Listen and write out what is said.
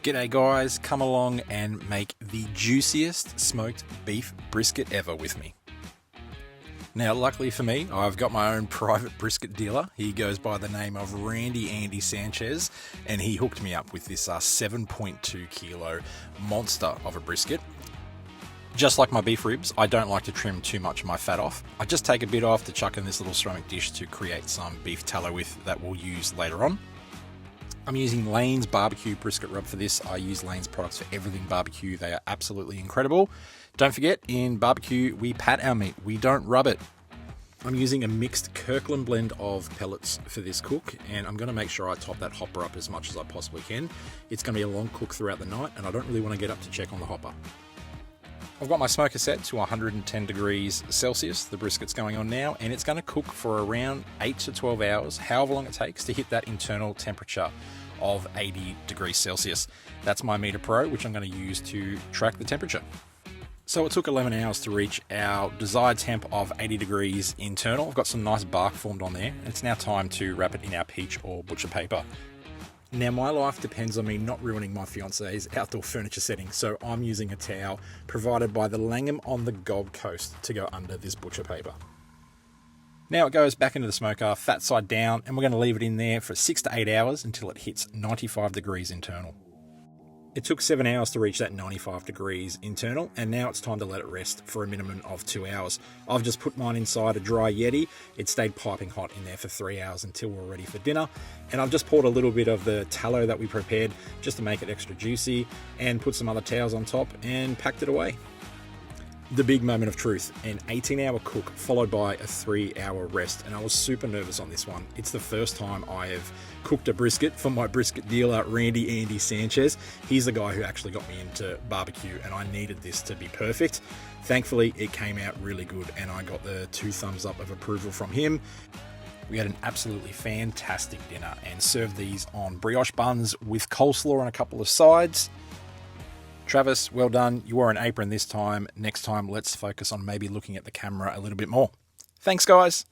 G'day guys, come along and make the juiciest smoked beef brisket ever with me. Now luckily for me, I've got my own private brisket dealer. He goes by the name of Randy Andy Sanchez, and he hooked me up with this 7.2 kilo monster of a brisket. Just like my beef ribs, I don't like to trim too much of my fat off. I just take a bit off to chuck in this little ceramic dish to create some beef tallow with that we'll use later on. I'm using Lane's barbecue brisket rub for this. I use Lane's products for everything barbecue. They are absolutely incredible. Don't forget, in barbecue, we pat our meat. We don't rub it. I'm using a mixed Kirkland blend of pellets for this cook, and I'm going to make sure I top that hopper up as much as I possibly can. It's going to be a long cook throughout the night, and I don't really want to get up to check on the hopper. I've got my smoker set to 110 degrees Celsius. The brisket's going on now, and it's going to cook for around 8 to 12 hours, however long it takes to hit that internal temperature of 80 degrees Celsius. That's my Meter Pro, which I'm going to use to track the temperature. So it took 11 hours to reach our desired temp of 80 degrees internal. I've got some nice bark formed on there. It's now time to wrap it in our peach or butcher paper. Now my life depends on me not ruining my fiance's outdoor furniture setting, so I'm using a towel provided by the Langham on the Gold Coast to go under this butcher paper. Now it goes back into the smoker, fat side down, and we're going to leave it in there for 6 to 8 hours until it hits 95 degrees internal. It took 7 hours to reach that 95 degrees internal, and now it's time to let it rest for a minimum of 2 hours. I've just put mine inside a dry Yeti. It stayed piping hot in there for 3 hours until we're ready for dinner. And I've just poured a little bit of the tallow that we prepared just to make it extra juicy, and put some other towels on top and packed it away. The big moment of truth, an 18-hour cook followed by a 3-hour rest, and I was super nervous on this one. It's the first time I have cooked a brisket for my brisket dealer, Randy Andy Sanchez. He's the guy who actually got me into barbecue, and I needed this to be perfect. Thankfully, it came out really good, and I got the 2 thumbs up of approval from him. We had an absolutely fantastic dinner and served these on brioche buns with coleslaw and a couple of sides. Travis, well done. You wore an apron this time. Next time, let's focus on maybe looking at the camera a little bit more. Thanks, guys.